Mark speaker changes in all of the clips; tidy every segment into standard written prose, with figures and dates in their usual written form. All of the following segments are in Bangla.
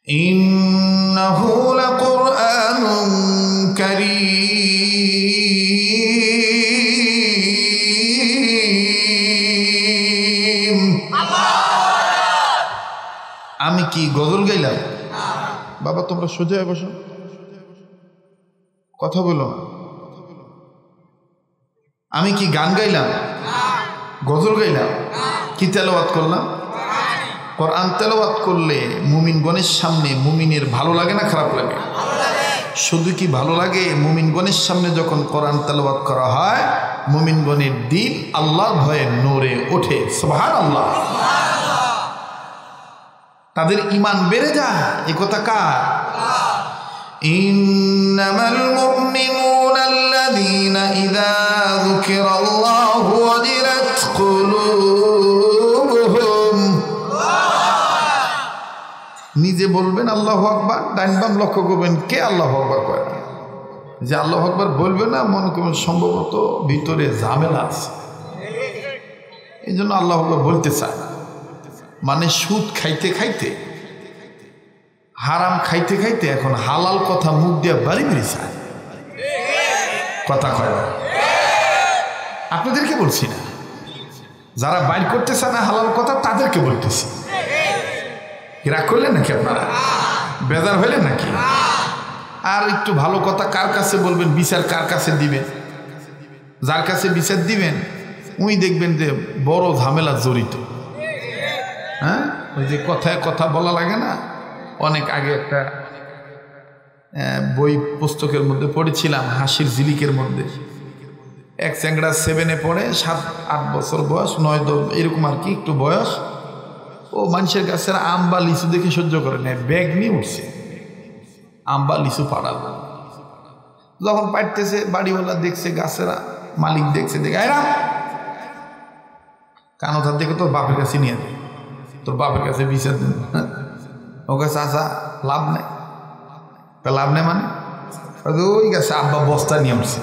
Speaker 1: ইন্নাহু লাকুরআনুন কারীম। আমি কি গজল গাইলাম? বাবা তোমরা সোজা হয়ে বসো, কথা বলো। আমি কি গান গাইলাম? গজল গাইলাম? কি তেলাওয়াত করলাম? কোরআন তেলাওয়াত করলে মুমিনগণের সামনে মুমিনের ভালো লাগে না খারাপ লাগে? শুধু কি ভালো লাগে, মুমিনগণের সামনে যখন কোরআন তেলাওয়াত করা হয় মুমিনগণের দিল আল্লাহর ভয়ে নূরে ওঠে। সুবহানাল্লাহ। তাদের ঈমান বেড়ে যায়। এই কথা কার? ইন্নামাল মুমিনুনা আল্লাযীনা ইযা যুকিরাল্লাহু ওয়াজিলাত কুলুবুহুম। নিজে বলবেন আল্লাহু আকবার, ডান বাম লক্ষ্য করবেন কে আল্লাহু আকবার করে। যে আল্লাহু আকবার বলবে না মনে করবেন সম্ভবত ভিতরে ঝামেলা আছে, এই জন্য আল্লাহু আকবার বলতে চায় না। মানে সুদ খাইতে খাইতে, হারাম খাইতে খাইতে এখন হালাল কথা মুখ দিয়ে বাড়ি বাড়ি চায়। কথা কয় না? আপনাদেরকে বলছি না, যারা বাইর করতে চায় না হালাল কথা তাদেরকে বলতেছি। রাগ করলেন নাকি আপনারা? বেজার হইলেন নাকি? আর একটু ভালো কথা কার কাছে বলবেন, বিচার কার কাছে দিবেন? যার কাছে বিচার দিবেন উনি দেখবেন যে বড় ঝামেলা জড়িত। হ্যাঁ, ওই যে কথায় কথা বলা লাগে না। অনেক আগে একটা বই পুস্তকের মধ্যে পড়েছিলাম, হাসির ঝিলিকের মধ্যে এক চ্যাংড়া 7-এ পড়ে, 7-8 বছর বয়স, 9-10 এরকম আর কি একটু বয়স। ও মানুষের গাছের আম বা লিচু দেখে সহ্য করে নেয়, ব্যাগ নিয়ে উঠছে আম বা লিচু পাড়াল। যখন পাড়তেছে বাড়িওয়ালা দেখছে, গাছের মালিক দেখছে, দেখে এরা কানোথার দেখে তোর বাপের কাছে নিয়ে দেয়, তোর বাপের কাছে বিচার দেন। ও কাছে আসা লাভ নেই। লাভ নেই মানে ওই গাছে আব্বা বস্তা নিয়ে আসছে।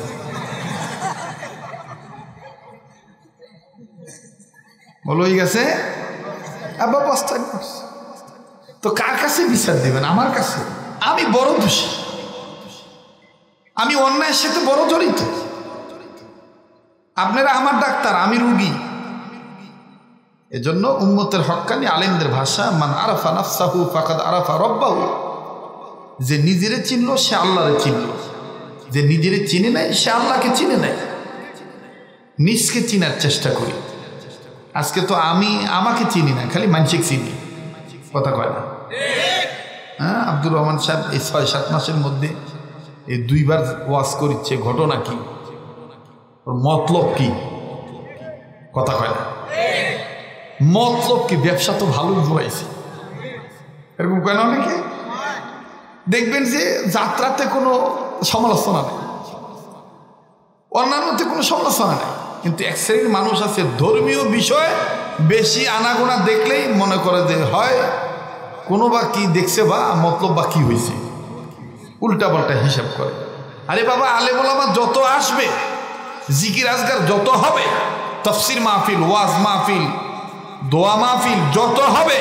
Speaker 1: বলো ওই গেছে আব্বা বস্তা নিয়ে আসছে। তো কার কাছে বিচার দেবেন? আমার কাছে। আমি বড় দোষী, আমি অন্যায়ের সাথে বড় জড়িত। আপনারা আমার ডাক্তার, আমি রুগী। এজন্য উম্মতের হক্কানি আলেমদের ভাষা, মান আরাফা নাফসাহু ফাকাদ আরাফা রব্বাহু। যে নিজেরে চিনলো সে আল্লাহরে চিনলো, যে নিজেরে চিনে নাই সে আল্লাহকে চিনে নাই। নিজকে চিনার চেষ্টা করি। আজকে তো আমি আমাকে চিনি না, খালি মানসিক চিনি। কথা কয় না? হ্যাঁ, আব্দুর রহমান সাহেব এই 6-7 মাসের মধ্যে এই 2বার ওয়াজ করিচ্ছে। ঘটনা কি? ওর মতলব কি? কথা কয় না? মতলব কি? ব্যবসা তো ভালো ঘুরাইছে, এরকম কয় না অনেকে। দেখবেন যে যাত্রাতে কোনো সমালোচনা নেই, অন্যান্যতে কোনো সমালোচনা নেই, কিন্তু এক শ্রেণীর মানুষ আছে ধর্মীয় বিষয় বেশি আনাগোনা দেখলেই মনে করে যে হয় কোনো বা কি দেখছে বা মতলব বা কি হয়েছে, উল্টা পাল্টা হিসাব করে। আরে বাবা, আলেম ওলামা যত আসবে, জিকির আজগার যত হবে, তাফসির মাহফিল, ওয়াজ মাহফিল, দোয়া মাহফিল যত হবে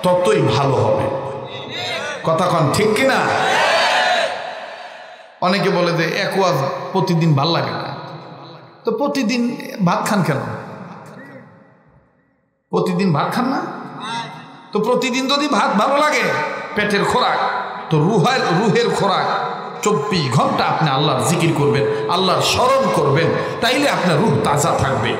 Speaker 1: ততই ভালো হবে। কথা কন ঠিক কিনা? অনেকে বলে যে এক ওয়াজ প্রতিদিন ভাল লাগে না, তো প্রতিদিন ভাত খান কেন? প্রতিদিন ভাত খান না? তো প্রতিদিন যদি ভাত ভালো লাগে, পেটের খোরাক, তো রুহের খোরাক 24 ঘন্টা আপনি আল্লাহর জিকির করবেন, আল্লাহর স্মরণ করবেন, তাইলে আপনার রূহ তাজা থাকবে।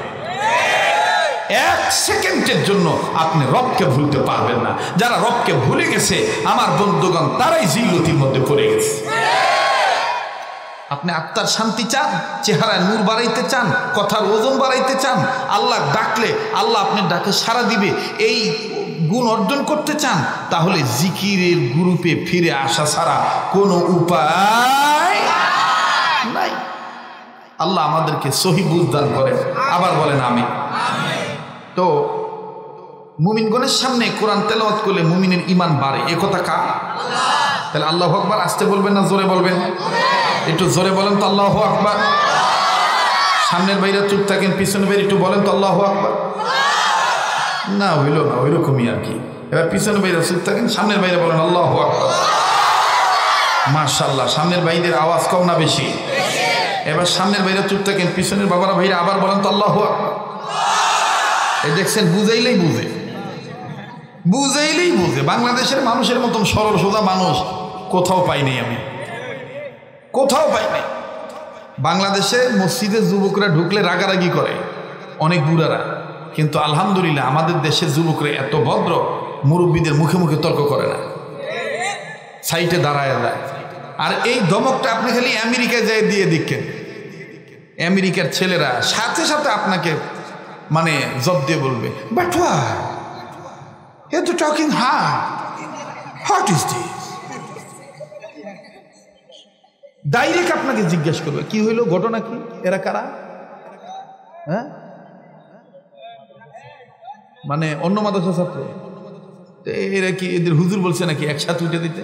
Speaker 1: 1 সেকেন্ডের জন্য আপনি রবকে ভুলতে পারবেন না। যারা রবকে ভুলে গেছে আমার বন্ধুগণ, তারাই জিল্লতির মধ্যে পড়ে গেছে। আপনি আত্মার শান্তি চান, চেহারায় নূর বাড়াইতে চান, কথার ওজন বাড়াইতে চান, আল্লাহ ডাকলে আল্লাহ আপনার ডাকে সাড়া দিবে, এই গুণ অর্জন করতে চান, তাহলে জিকিরের গ্রুপে ফিরে আসা ছাড়া কোনো উপায় নাই। আল্লাহ আমাদেরকে সহি বুঝদান করেন। আবার বলেন আমিন। তো মুমিনগণের সামনে কোরআন তেলাওয়াত করলে মুমিনের ঈমান বাড়ে, এ কথা কার? তাহলে আল্লাহু আকবার আসতে বলবেন না জোরে বলবেন? একটু জোরে বলেন তো আল্লাহু আকবার। সামনের বাইরে চুপ থাকেন, পিছনের বাইরে একটু বলেন তো আল্লাহু আকবার। না হইল না, ওইরকমই আর কি। এবার পিছনের বাইরে চুপ থাকেন, সামনের বাইরে বলেন আল্লাহু আকবার। মাশাআল্লাহ, সামনের বাইরের আওয়াজ কম না বেশি? এবার সামনের বাইরে চুপ থাকেন, পিছনের বাবারা ভাইরা আবার বলেন তো আল্লাহু আকবার। এই দেখছেন, বুঝাইলেই বুঝে, বুঝাইলেই বুঝে। বাংলাদেশের মানুষের মতন সরল সোজা মানুষ কোথাও পাইনি, আমি কোথাও পাইনি। বাংলাদেশে মসজিদের যুবকরা ঢুকলে রাগারাগি করে অনেক বুড়ারা, কিন্তু আলহামদুলিল্লাহ আমাদের দেশের যুবকরা এত ভদ্র, মুরব্বীদের মুখে মুখে তর্ক করে না, সাইটে দাঁড়ায় যায়। আর এই ধমকটা আপনি খালি আমেরিকায় যায় দিয়ে দেখেন, আমেরিকার ছেলেরা সাথে সাথে আপনাকে মানে জব দিয়ে বলবে, but what you talking hard, what is this? Direct আপনাকে জিজ্ঞেস করবে কি হইল, ঘটনা কি, এরা কারা? হ্যাঁ, মানে অন্য মাদ্রাসা ছাত্র, এরা কি এদের হুজুর বলছে নাকি একসাথে উঠে দিতে?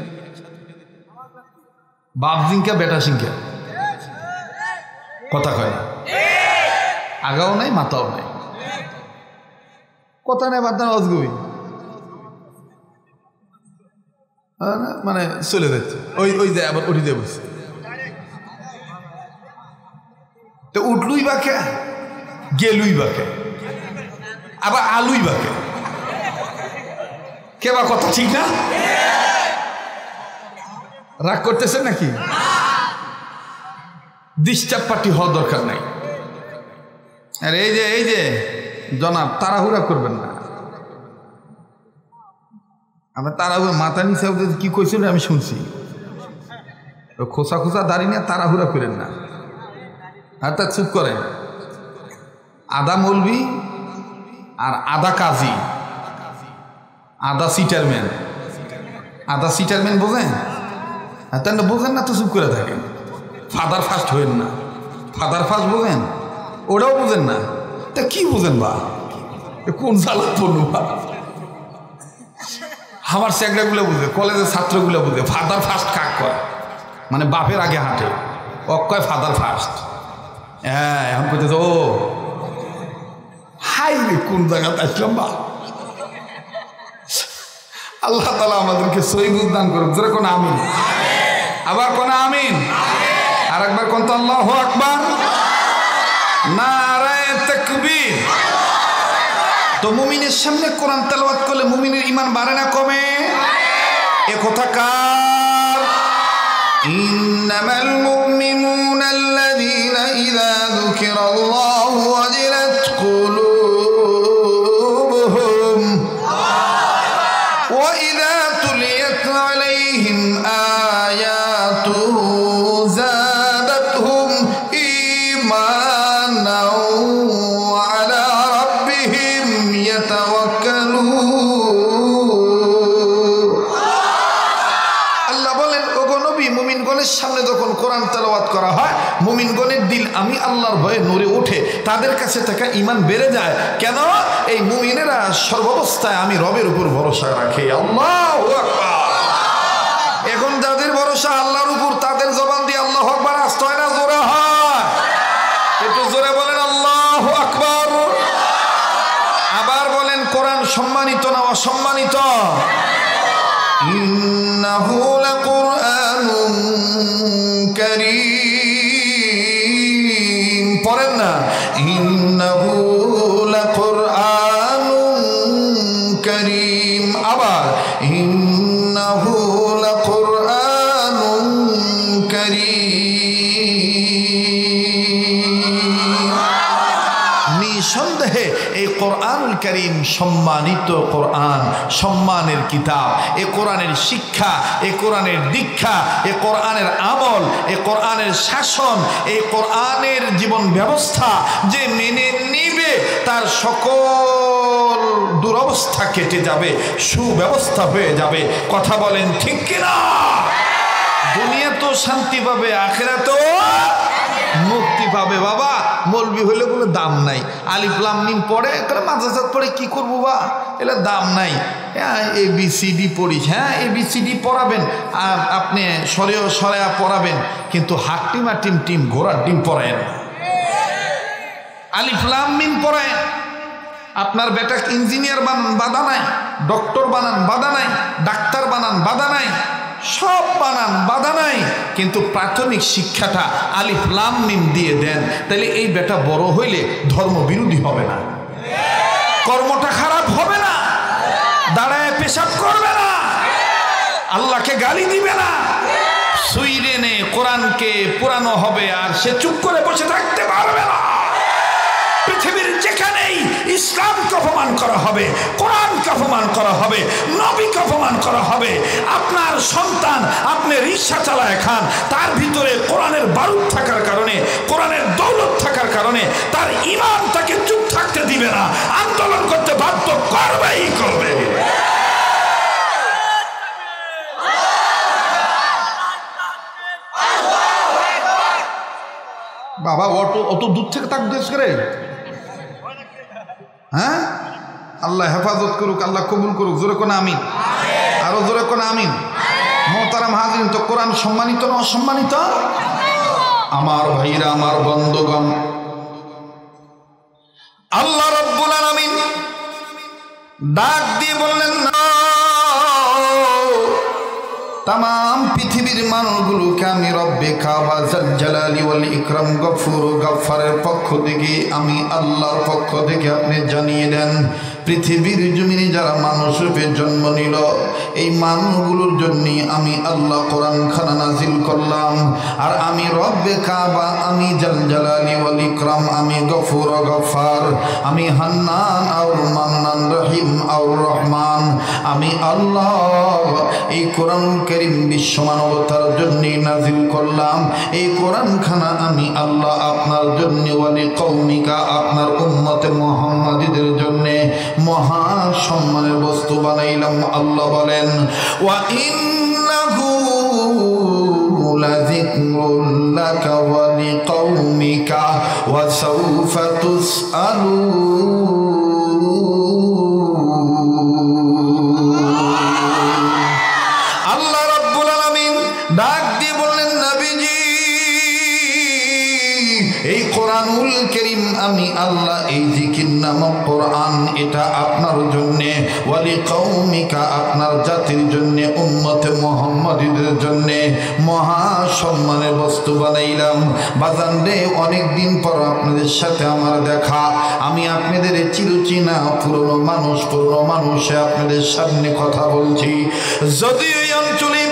Speaker 1: বাপ জিঙ্কা বেটা সিংকা, কথা কয় না, আগাও নাই মাথাও নাই, কথা নেই বাদ অজগবি, মানে চলে যাচ্ছে ওই ওই যে আবার উঠে দিয়ে বসছে। তো উঠলুই বাকে, গেলুই বাকে, আবার আলুই বাকে, কে বা কথা ঠিক না? রাগ করতেছেন নাকি? ডিস্টার্ব পার্টি হওয়ার দরকার নাই। আর এই যে জনাব, তাড়াহুড়া করবেন না। আমার তাড়াহুড়া মাথা নিচে কি কইছিল আমি শুনছি, খোসা খোসা দাঁড়িয়ে নিয়ে তাড়াহুড়া করেন না। আর তা চুপ করেন। আদা মৌলবি আর আদা কাজী, আদা সিটারম্যান, আদা সিটারম্যান বোঝেন? তাই না, বোঝেন না তো চুপ করে থাকেন। ফাদার ফার্স্ট হইেন না, ফাদার ফার্স্ট বোঝেন? ওটাও বোঝেন না, তা কি বোঝেন বা? কোন জ্বালা পড়লো বা? আমার চ্যাংড়াগুলো বুঝে, কলেজের ছাত্রগুলো বুঝে ফাদার ফার্স্ট কাক কয়, মানে বাপের আগে হাঁটে, ওক কয় ফাদার ফার্স্ট। হ্যাঁ, এখন কইতেছে ও হাই রে, কোন জায়গাতে আসলাম বা? আল্লাহ তাআলা আমাদেরকে সহি বুঝদান করুন। জোরে কোন আমিন, আবার কোন আমিন, আর একবার কোন তো আল্লাহু আকবার, নারায়ে তাকবীর। তো মুমিনের সামনে কোরআন তেলাওয়াত করলে মুমিনের ঈমান বাড়ে না কমে? এ কথা কার? ইন্নামাল মুমিনুনা আল্লাযীনা ইযা যুকিরাল্লাহু ওয়াজিলাত কুলুবুহুম ওয়া ইযা তুলিয়াত আলাইহিম আয়াতুহু যাদাতহুম ঈমানাও ওয়া আলা রাব্বিহিম ইয়াতাওয়াক্কালুন। আল্লাহ বলেন, ওগো নবী, মুমিনগণের সামনে যখন কোরআন তেলাওয়াত করা হয়, মুমিনগণের দিল আমি আল্লাহর ভয়ে নূরে ওঠে, তাদের কাছে থাকা ঈমান বেড়ে যায়। কেন? এই মুমিনেরা সর্বাবস্থায় আমি রবের উপর ভরসা রাখে। আল্লাহু আকবার। এখন যাদের ভরসা আল্লাহর উপর, তাদের জবান দিয়ে আল্লাহু আকবার আসতে হয় না, জোরে হয়? একটু জোরে বলেন আল্লাহু আকবার। আবার বলেন, কোরআন সম্মানিত না অসম্মানিত? ইন্নাহু লাকুরআনুন কারীম, পড়েন না? ইন্নাহু লাকুরআনুন কারীম। আবার ইন্নাহু লাকুরআনুন কারীম। নিঃসন্দেহে এই কোরআনুল কারীম সম্মানিত কোরআন, সম্মানের কিতাব। এ কোরআনের শিক্ষা, এ কোরআনের দীক্ষা, এ কোরআনের আমল, এ কোরআনের শাসন, এই কোরআনের জীবন ব্যবস্থা যে মেনে নিবে, তার সকল দুরবস্থা কেটে যাবে, সুব্যবস্থা হয়ে যাবে। কথা বলেন ঠিক কিনা? দুনিয়া তো শান্তি পাবে, আখিরাতেও মুক্তি পাবে। বাবা, মৌলবি হইলে কোনো দাম নাই, আলিফ লাম মিম পড়ে, মাদ্রাসাত পড়ে কি করবো বা, এলে দাম নাই। হ্যাঁ, ABCD পড়িস, হ্যাঁ ABCD পড়াবেন, আপনি সরেও সরেয়া পড়াবেন, কিন্তু হাট্টিম আর টিম টিম ঘোড়ার ডিম পড়ায়েন না। আলিফ লাম মিম পড়ায়, আপনার বেটা ইঞ্জিনিয়ার বানান, বাধা নাই, ডক্টর বানান, বাধা নাই, ডাক্তার বানান, বাধা নাই, সব বানান, বাধা নাই, কিন্তু প্রাথমিক শিক্ষাটা আলিফ লাম মিম দিয়ে দেন, তাহলে এই বেটা বড় হইলে ধর্ম বিরোধী হবে না, কর্মটা খারাপ হবে না, দাঁড়ায় পেশাব করবে না, আল্লাহকে গালি দিবে না, সুইরেনে কোরআনকে পুরানো হবে আর সে চুপ করে বসে থাকতে পারবে না। পৃথিবীর যেখানেই ইসলামকে অপমান করা হবে, কোরআনকে অপমান করা হবে, নবীকে অপমান করা হবে, আপনার সন্তান আপনি রিকশা চালায় খান, তার ভিতরে কোরআনের বারুদ থাকার কারণে, কোরআনের দৌলত থাকার কারণে তার ঈমান তাকে চুপ থাকতে দিবে না, আন্দোলন করতে বাধ্য করবেই করবে। বাবা অত দূর থেকে তাক দেশ করে, হ্যাঁ, আল্লাহ হেফাজত করুক, আল্লাহ কবুল করুক, জোরে কোন আমিন, আরো জোরে কোন আমিন। মোহতারাম হাজিরিন, তো কোরআন সম্মানিত না অসম্মানিত? আমার ভাইরা, আমার বন্ধুগণ, আল্লাহ রাব্বুল আলামিন ডাক দিয়ে বললেন, না, তাম পৃথিবীর মানুষগুলোকে আমি রব্বে কাবা জাল জালালি ওয়াল ইকরাম গফুর গফফারের পক্ষ থেকে, আমি আল্লাহর পক্ষ থেকে আপনি জানিয়ে দেন, পৃথিবীর জমিনে যারা মানুষ রূপে জন্ম নিল, এই মানুষগুলোর জন্য আমি আল্লাহ কোরআন খানা নাজিল করলাম। আর আমি রব্বে কাবা, আমি জাল জালালি ওয়াল ইকরাম, আমি গফুর গফফার, আমি হান্নান আর মান্নান, রহিম আর রহমান, আমি আল্লাহ এই কোরআন কারীম বিশ্ব মানবতার জন্য নাজিল করলাম। এই কোরআন খানা আমি আল্লাহ আপনার জন্য, ওয়ালি কওমিকা, আপনার উম্মতে মুহাম্মাদীদের জন্য মহা সম্মানের বস্তু বানাইলাম। আল্লাহ বলেন, ওয়া ইন্নাহু লাযিকরুন লাকা ওয়া লিকওমিকা ওয়া সাওফা তুসআলুন। আল্লাহ রাব্বুল আলামিন ডাক দিয়ে বললেন, নবীজি, এই কোরআনুল কারীম আমি আল্লাহ, এই জিকির নামক কোরআন, এটা আপনার জন্যে, ওয়ালি কওমিকা, আপনার জাতির জন্যে, উম্মতে মুহাম্মাদীদের জন্যে মহা সম্মানের বস্তু বানাইলাম। বাজান রে, অনেকদিন পর আপনাদের সাথে আমার দেখা, আমি আপনাদের চিরচিনা পুরনো মানুষে আপনাদের সামনে কথা বলছি। যদিও এই অঞ্চলে,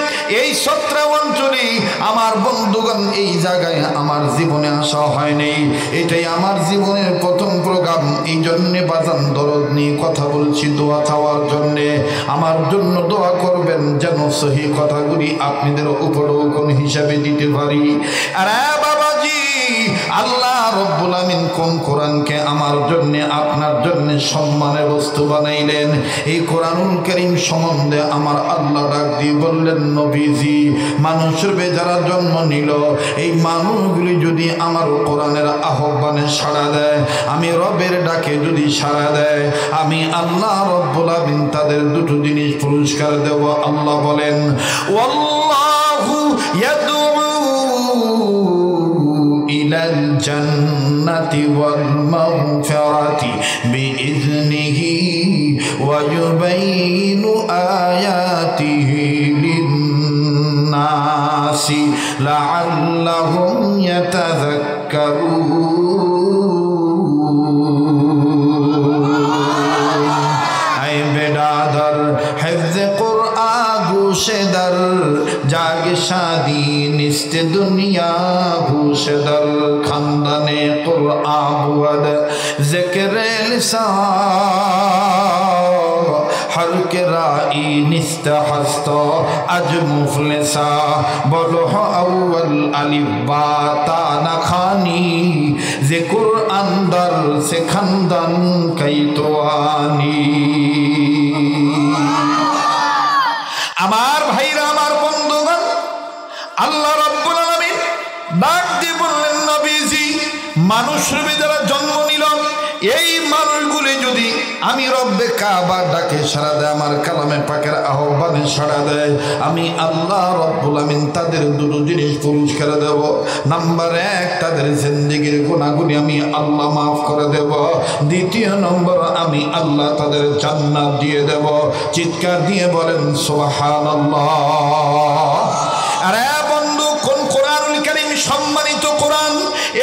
Speaker 1: এই সত্রা অঞ্চলে আমার বন্ধুগণ এই জায়গায় আমার জীবনে আসা হয় নাই, এটাই আমার জীবনের প্রথম প্রোগ্রাম। এই জন্যে বাজান দরদ নিয়ে কথা বলছি, দোয়া চাওয়ার জন্যে। আমার জন্য দোয়া করবেন যেন সহি কথাগুলি আপনাদের উপলক্ষণ হিসাবে দিতে পারি। আরে বাবাজি, আল্লাহ রব্বুল আমিন কোন কোরআনকে আমার জন্য, আপনার জন্য সম্মানের বস্তু বানাইলেন। এই কোরআনুল কারীম সম্বন্ধে আমার আল্লাহ ডাক দিয়ে বললেন, নবীজি, মানুষের যারা জন্ম নিল, এই মানুষগুলি যদি আমার কোরআনের আহ্বানে সাড়া দেয়, আমি রবের ডাকে যদি সাড়া দেয়, আমি আল্লাহ রব্বুল আমিন তাদের দুটো জিনিস পুরস্কার দেব। আল্লাহ বলেন, ওয়াল্লাহু ইয়াদউ ইলাল জান্নাতি ওয়াল মাগফিরাতি বিইذনিহি ওয়া ইউবাইনু আয়াতিহি লিন-নাসি লাআল্লাহুম ইয়াতাযাক্কারুন। আই বেদাদার হিফজ কুরআন গুশেদার, জাগে শাদি নিস্তে দুনিয়া ভূষদর, খানদানে কুরআন বুয়াদ জিক্রে লিসান, হর কে রাই নিস্তে হস্ত আজ মুফলিসা, বলো আউয়াল আলিফ বা তা না খানি, যে কুরআন দর সে খানদান কাইতোয়ানি। আমার ভাইরা, আমার বন্ধুগণ, আল্লাহ রাব্বুল আলামিন ডাক দিয়ে বললেন, নবীজি, মানুষ রূপে যারা জন্ম নিল, এই মানুষগুলি যদি আমি রব্বে কাবা ডাকে সাড়া দেয়, আমার কালামে পাকের আহ্বানে সাড়া দেয়, আমি আল্লাহ রব্বুল আমিন তাদের দুটো জিনিস পুরস্কার দেব। নাম্বার 1, তাদের জিন্দেগির গুনাহগুলি আমি আল্লাহ মাফ করে দেব। দ্বিতীয় নম্বর, আমি আল্লাহ তাদের জান্নাত দিয়ে দেব। চিৎকার দিয়ে বলেন সুবহানাল্লাহ। আরে বন্ধু, কোন কোরআনুল কারীম সম্মানিত কোরআন,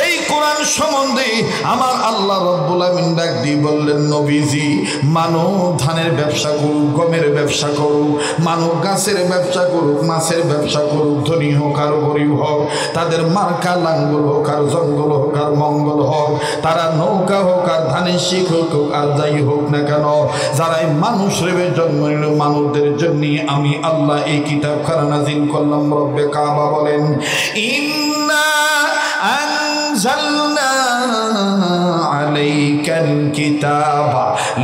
Speaker 1: এই কোরআন সম্বন্ধে আমার আল্লাহ রব্বুল আমিন ডাক দিয়ে বললেন, নবীজি, মানব ধানের ব্যবসা করুক, গমের ব্যবসা করুক, মানব গাছের ব্যবসা করুক, মাছের ব্যবসা করুক, ধনী হোক আর গরিব হোক, তাদের মার্কা লাঙ্গল হোক আর জঙ্গল হোক আর মঙ্গল হোক, তারা নৌকা হোক আর ধানের শিখ হোক আর যাই হোক না কেন, যারাই মানুষ রেবে জন্ম নিল, মানুষদের জন্য আমি আল্লাহ এই কিতাবখানা নাজিল করলাম। রব্বে কাবা বলেন, ইন্না أنزلنا عليك الكتاب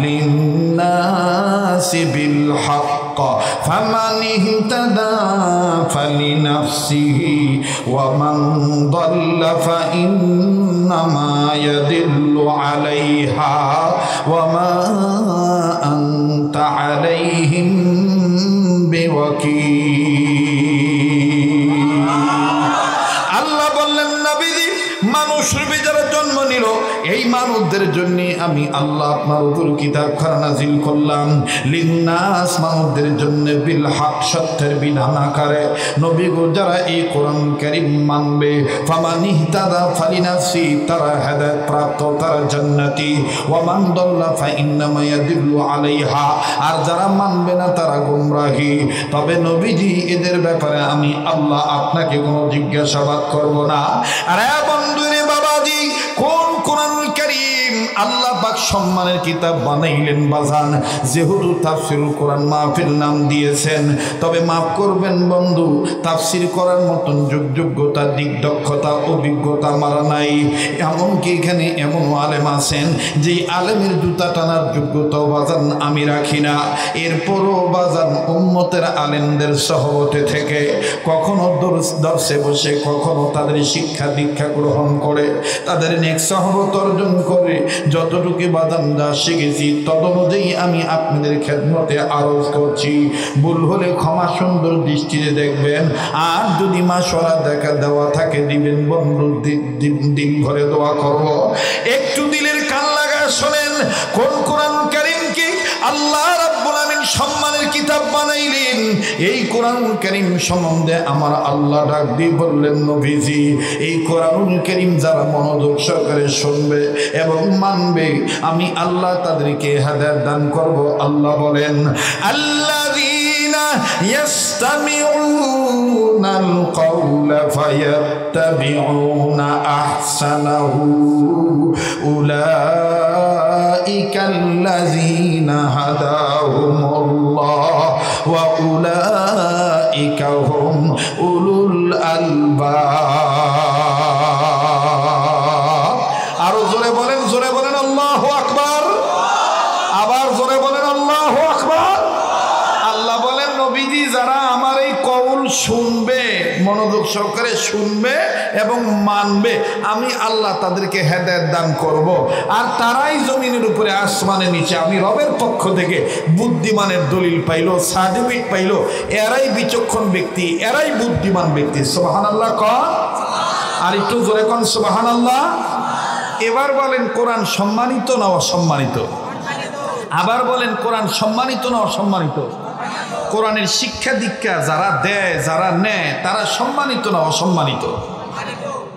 Speaker 1: للناس بالحق فمن اهتدى فلنفسه ومن ضل فإنما يضل عليها وما أنت عليهم بوكيل। আল্লাহ বললেন, নবীজি, মানুষের যারা জন্ম নিল এই মানুষদের জন্য আমি আল্লাহ আপনার উপর কিতাবখানা নাজিল করলাম। লিন্নাস, মানুষদের জন্য, বিল হক, সত্যের বিধান আকারে। নবী গো, যারা এই কোরআন কারীম মানবে, ফামান ইহতাদা ফালিনাফসি, তারা হেদায়েত প্রাপ্ত, তারা জান্নাতি। ওয়া মান দাল্লা ফাইন্নামা ইয়াদিল্লু আলাইহা, আর যারা মানবে না তারা গোমরাহী। তবে নবীজি, এদের ব্যাপারে আমি আল্লাহ আপনাকে কোনো জিজ্ঞাসাবাদ করব না। আরে বন্ধুরে বাবাজি, কোন কোরআনুল কারীম আল্লাহ পাক সম্মানের কিতাব বানাইলেন বাজান, যেহেতু তাফসীরুল কোরআন মাহফিল নাম দিয়েছেন। তবে মাফ করবেন বন্ধু, তাফসীর করার মতন যোগ্যতা, দিক, দক্ষতা, অভিজ্ঞতা আমার নাই। এমনকি এখানে এমন আলেম আছেন যে আলেমের জুতা টানার যোগ্যতাও বাজান আমি রাখি না। এরপরও বাজান উম্মতের আলেমদের সহবতে থেকে কখনো দর্শে বসে, কখনো তাদের শিক্ষা দীক্ষা গ্রহণ করে, তাদের নেক সহবত অর্জন করে যতটুকু বাদাম যা শিখেছি তদ অনুযায়ী আমি আপনাদের খেদমতে আরজ করছি। ভুল হলে ক্ষমা সুন্দর দৃষ্টিতে দেখবেন, আর যদি মাশওয়ারা দেখা দেওয়া থাকে দিবেন বন্ধু, দিন ভরে দোয়া করব। একটু দিলের কান লাগায় শোনেন, কোন কোরআন কারীমকে আল্লাহ রাব্বুল আমিন সম্মানের কিতাব বানাইলেন, এই কোরআন কারীম সম্বন্ধে আমার আল্লাহ ডাক দিয়ে বললেন, নবীজি, এই কোরআন কারীম যারা মনোযোগ সহকারে শুনবে এবং মানবে আমি আল্লাহ তাদেরকে হেদায়েত দান করব। আল্লাহ বলেন, আল্লাযীনা ইয়াসতামিউনাল কাওলা ফায়াত্তাবিউনা আহসানাহু উলাইকাল্লাযীনা হাদাহুমুল্লাহ ওয়া উলাইকা হুম উলুল আলবাব। আরো জোরে বলেন, জোরে বলেন আল্লাহু আকবার। আবার জোরে বলেন আল্লাহু আকবার। আল্লাহ বলেন, নবীজি, যারা আমার এই কওল শুনবে, মনোযোগ সহকারে শুনবে এবং মানবে, আমি আল্লাহ তাদেরকে হেদায়েত দান করব। আর তারাই জমিনের উপরে, আসমানের নিচে আমি রবের পক্ষ থেকে বুদ্ধিমানের দলিল পাইল, সার্টিফিকেট পাইল। এরাই বিচক্ষণ ব্যক্তি, এরাই বুদ্ধিমান ব্যক্তি। সুবহানাল্লাহ কন, আর একটু জোরে কন সুবহানাল্লাহ। এবার বলেন, কোরআন সম্মানিত না অসম্মানিত? আবার বলেন, কোরআন সম্মানিত না অসম্মানিত? কোরআনের শিক্ষা দীক্ষা যারা দেয়, যারা নেয়, তারা সম্মানিত না অসম্মানিত?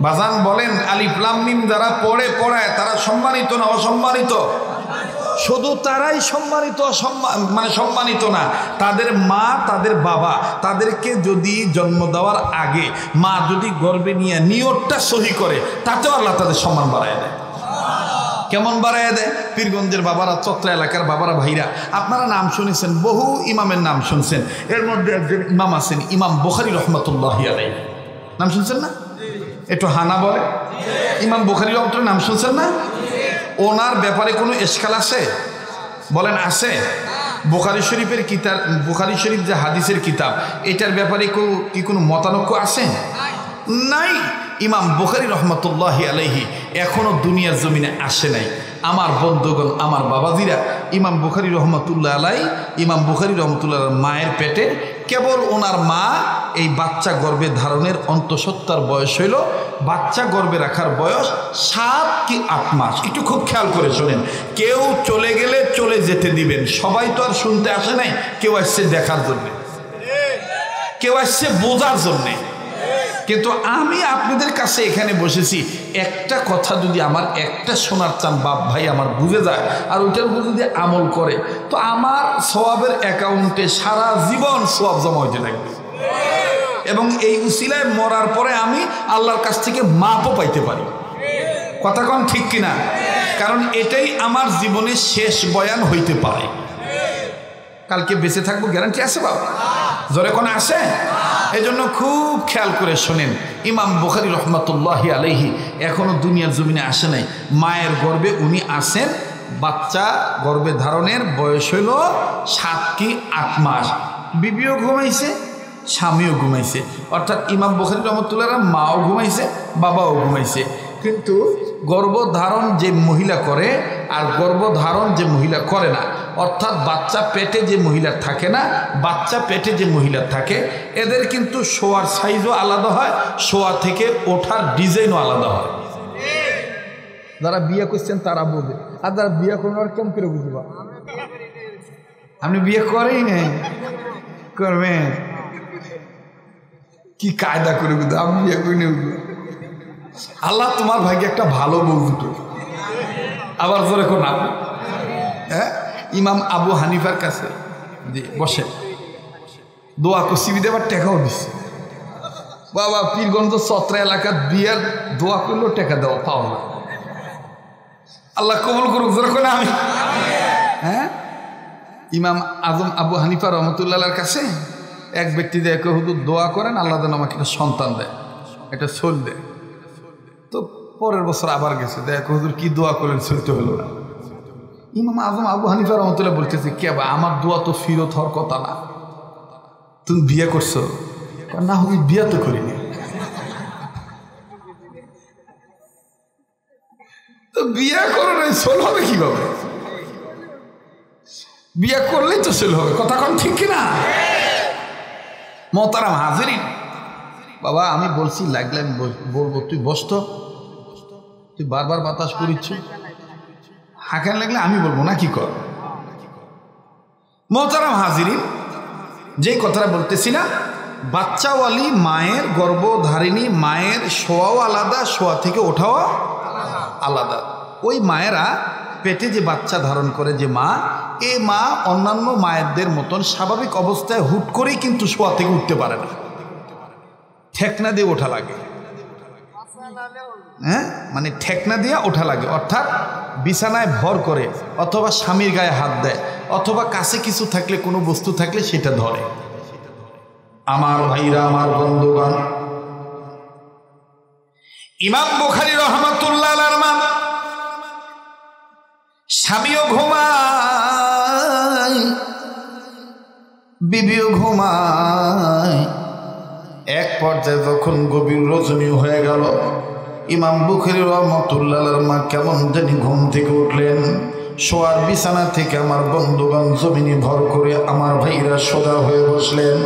Speaker 1: বাজান বলেন, আলিফ লাম মিম যারা পড়ায় তারা সম্মানিত না অসম্মানিত? শুধু তারাই সম্মানিত, মানে সম্মানিত না, তাদের মা, তাদের বাবা, তাদেরকে যদি জন্ম দেওয়ার আগে মা যদি গর্ভে নিয়ে নিয়তটা সহি করে, তাতেও আল্লাহ তাদের সম্মান বাড়ায় দেয়। কেমন বাড়ায় দেয়? পীরগঞ্জের বাবারা, চত্রা এলাকার বাবারা, ভাইরা, আপনারা নাম শুনেছেন, বহু ইমামের নাম শুনছেন। এর মধ্যে একজন ইমাম আছেন, ইমাম বুখারী রাহমাতুল্লাহি আলাইহি, নাম শুনছেন না? একটু হানা বলে। ইমাম বুখারী রাহমাতুল্লাহ নাম শুনছেন না? ওনার ব্যাপারে কোনো এশকাল আছে? বলেন আছে? বুখারী শরীফের কিতাব, বুখারী শরীফ যে হাদিসের কিতাব, এটার ব্যাপারে কি কোনো মতানৈক্য আছে? নাই। ইমাম বুখারী রাহমাতুল্লাহি আলাইহি এখনো দুনিয়ার জমিনে আসে নাই। আমার বন্ধুগণ, আমার বাবাজিরা, ইমাম বুখারী রহমতুল্লাহ আলাই, ইমাম বুখারী রহমতুল্লাহ মায়ের পেটে কেবল ওনার মা এই বাচ্চা গর্ভে ধারণের অন্তঃসত্ত্বার বয়স হইল, বাচ্চা গর্ভে রাখার বয়স 7 কি 8 মাস। একটু খুব খেয়াল করে শোনেন, কেউ চলে গেলে চলে যেতে দিবেন, সবাই তো আর শুনতে আসে নাই, কেউ আসছে দেখার জন্যে, কেউ আসছে বোঝার জন্যে। কিন্তু আমি আপনাদের কাছে এখানে বসেছি, একটা কথা যদি আমার একটা শোনার চান বাপ ভাই আমার বুঝে যায় আর ওইটার উপর যদি আমল করে, তো আমার সওয়াবের অ্যাকাউন্টে সারা জীবন সওয়াব জমা হইতে লাগবে, এবং এই উসিলায় মরার পরে আমি আল্লাহর কাছ থেকে মাপও পাইতে পারি। কথা কন ঠিক কিনা? কারণ এটাই আমার জীবনের শেষ বয়ান হইতে পারে। কালকে বেঁচে থাকবো গ্যারান্টি আছে বাবা? জোরে কোন আসে? এই জন্য খুব খেয়াল করে শোনেন, ইমাম বুখারী রহমতুল্লাহি আলাইহি এখনো দুনিয়ার জমিনে আসে নাই, মায়ের গর্ভে উনি আসেন, বাচ্চা গর্ভে ধারণের বয়স হইল 7 কি 8 মাস। বিবিও ঘুমাইছে, স্বামীও ঘুমাইছে, অর্থাৎ ইমাম বুখারী রহমতুল্লাহ মাও ঘুমাইছে, বাবাও ঘুমাইছে। কিন্তু গর্ভধারণ যে মহিলা করে আর গর্ভধারণ যে মহিলা করে না, অর্থাৎ বাচ্চা পেটে যে মহিলা থাকে না, বাচ্চা পেটে যে মহিলা থাকে, এদের কিন্তু শোয়ার সাইজও আলাদা হয়, শোয়া থেকে ওঠার ডিজাইনও আলাদা হয়। যারা বিয়ে করছেন তারা বোঝে, আর যারা বিয়ে করেন আর কেমন করে বুঝবা? আপনি বিয়ে করেই নাই, করবেন কি কায়দা করে বুঝতে? আমি বিয়ে করি নি। আল্লাহ তোমার ভাগ্যে একটা ভালো বউ দুটো, আবার জোরে কোন আপনি। হ্যাঁ, ইমাম আবু হানিফার কাছে বসে দোয়া করছি, বিদেবার টেকাও দিচ্ছে। বাবা পীরগঞ্জ চত্রা এলাকার বিয়ার দোয়া করলেও টেকা দেওয়া পাও না। আল্লাহ কবুল করুক, জোরে কোন আমি। হ্যাঁ, ইমাম আজম আবু হানিফা রহমতুল্লাহর কাছে এক ব্যক্তি দেখে হুজুর দোয়া করেন আল্লাহ যেন আমাকে একটা সন্তান দেয়, একটা ছোল দেয়। তো পরের বছর আবার গেছে, দেখো হুজুর কি দোয়া করলেন, চলতে হলো না। ইমাম আজম আবু হানিফা রহমতুল্লাহ বলতেছে, কে বা আমার দোয়া তো ফিরত হওয়ার কথা না, তুমি বিয়ে করছো? না হুজুর বিয়ে তো করিনি। তো বিয়ে করো নাই, ছোল হবে কিভাবে? বিয়ে করলেই তো ছোল হবে। কথা কন ঠিক কিনা? মোহতারাম হাজিরিন, বাবা আমি বলছি লাগলে আমি বলবো তুই বসতো, তুই বারবার বাতাস করিচ্ছ, হাঁকান লাগলে আমি বলবো না, কি কর? মোহতারাম হাজিরিন, যেই কথাটা বলতেছি না, বাচ্চাওয়ালি মায়ের গর্ভধারিণী মায়ের শোয়াও আলাদা, শোয়া থেকে ওঠাও আলাদা। ওই মায়েরা পেটে যে বাচ্চা ধারণ করে যে মা, এ মা অন্যান্য মায়েরদের মতন স্বাভাবিক অবস্থায় হুট করেই কিন্তু শোয়া থেকে উঠতে পারে না, ঠেকনা দিয়ে ওঠা লাগে। হ্যাঁ, মানে ঠেকনা দিয়ে ওঠা লাগে, অর্থাৎ বিছানায় ভর করে, অথবা স্বামীর গায়ে হাত দেয়, অথবা কাছে কিছু থাকলে, কোনো বস্তু থাকলে সেটা ধরে। আমার ভাইরা, আমার বন্ধুগণ, ইমাম বুখারী রহমাতুল্লাহ আলাইহির মা স্বামীও ঘুমায়, বিবিও ঘুমায়। এক পর্যায়ে যখন গভীর রজনী হয়ে গেল, ইমাম বুখারী রহমাতুল্লাহ আলাইহির মা কেমন জানি ঘুম থেকে উঠলেন। শোয়ার বিছানা থেকে আমার বন্ধুগণ জমিনে ভর করে আমার ভাইরা সোজা হয়ে বসলেন